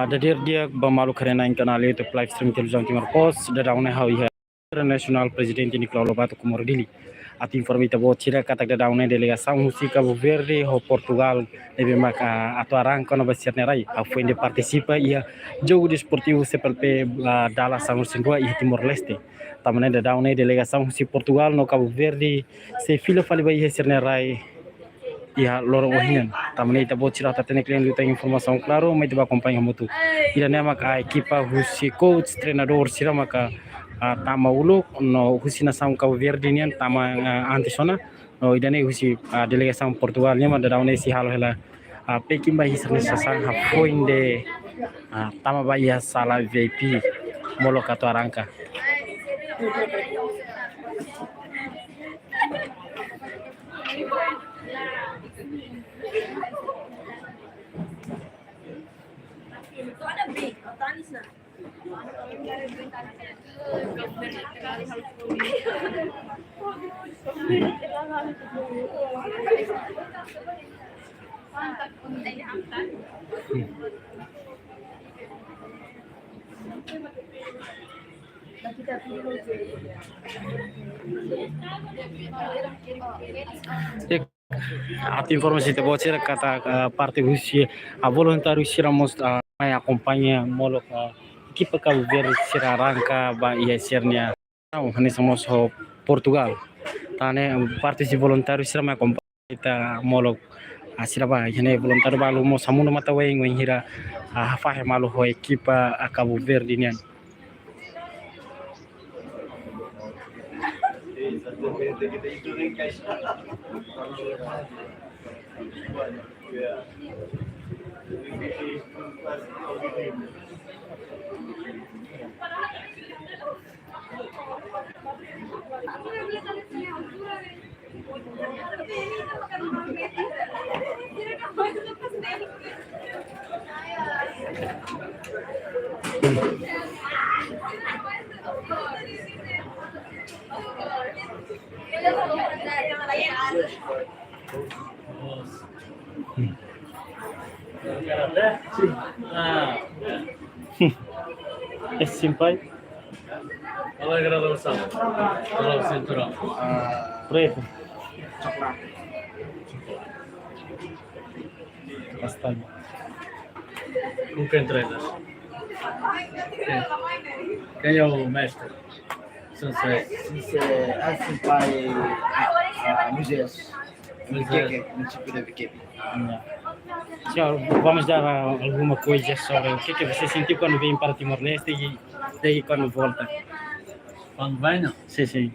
Dadir dia bamalu karena yang kanal YouTube live stream televisão Timor Post dadaune hau iha international presidente Nicolau Lobato Comordili ati informata bo tira kata dadaune delegação Rússia Cabo Verde ho Portugal lebe maka atu arranca no basir nerai a foi de participa ia jogo desportivo CPLP dala São Lucindo e Timor Leste tamane dadaune delegação Rússia Portugal no Cabo Verde se filho faliba ia ser nerai ia lorong ohinan tamane ita bo tira tatene klien luta informação claro mas ita acompanha muito ira nema ka equipa Rússia coach treinador sira maka tama ulu no husi nação Cabo Verde nian tama antisona no idane husi delegação Portugal nian da daune si halo hela pekin ba hisar nesasang ha foinde tama ba ia sala VIP molo kato arranca Ati informasi te bocor kata parte Rússia a voluntário siramos mai acompanha molo equipa Cabo Verde sira arranca ba ia sernia não somos Portugal tane parte si voluntário sira mai acompanha ita molo sira ba hene voluntário ba lumo samuno mata wei hira hafa malu ho equipa Cabo Verde nian é simples. Qual é a graduação? Qual é o cinturão? Preto. Castanho. Com quem treinas? Quem é o mestre? Sensei. Senpai Moisés. Município da Biquepe. Senhor, vamos dar alguma coisa sobre o que você sentiu quando veio para Timor-Leste e daí quando volta? Quando venho? Sim, sim.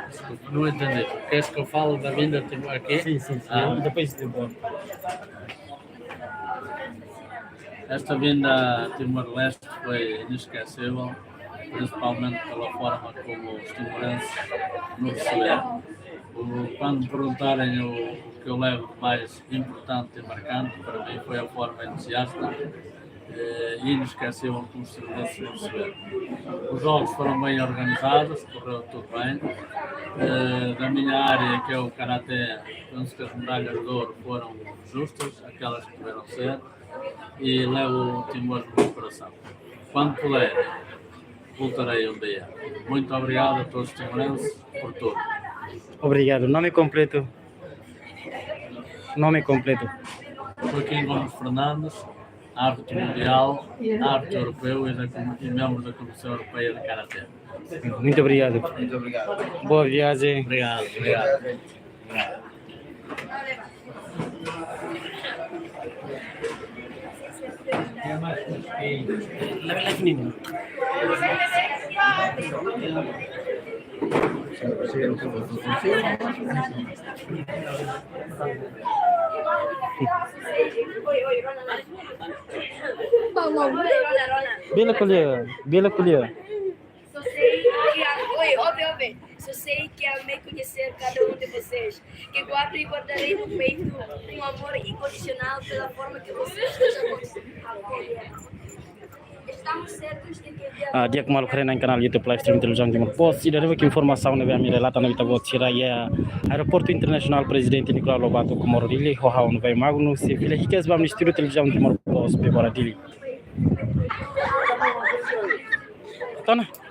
Desculpa, não entendi. Queres que eu falo da vinda de Timor aqui? Sim, sim, sim. Depois de volta. Esta vinda a Timor-Leste foi inesquecível, principalmente pela forma como os timorenses nos receberam. Quando me perguntarem o que eu levo de mais importante e marcante, para mim foi a forma entusiasta e inesquecível como os timorenses nos receberam. Os jogos foram bem organizados, correu tudo bem. Da minha área, que é o Karaté, penso que as medalhas de ouro foram justas, aquelas que deveram ser, e levo o Timor no meu coração. Quando puder, voltarei um dia. Muito obrigado a todos os timorenses por tudo. Obrigado. Nome completo? Nome completo? Joaquim Gomes Fernandes, árbitro mundial, árbitro europeu e membro da Comissão Europeia de Karaté. Muito obrigado. Muito obrigado. Boa viagem. Obrigado. Bela colher. Só sei que amei conhecer cada um de vocês, que guardo e guardarei no peito um amor incondicional pela forma que vocês nos acolheram. estamos certos de que dia kemalu keren ang canal YouTube live stream televisão Timor Post. Ida rebe informação na minha relata na vita bot tira ya aeroporto internacional presidente Nicolau Lobato Comoro Dili ho haun vai magno se vile hikes bam estilo televisão Timor Post be bora Dili. Tona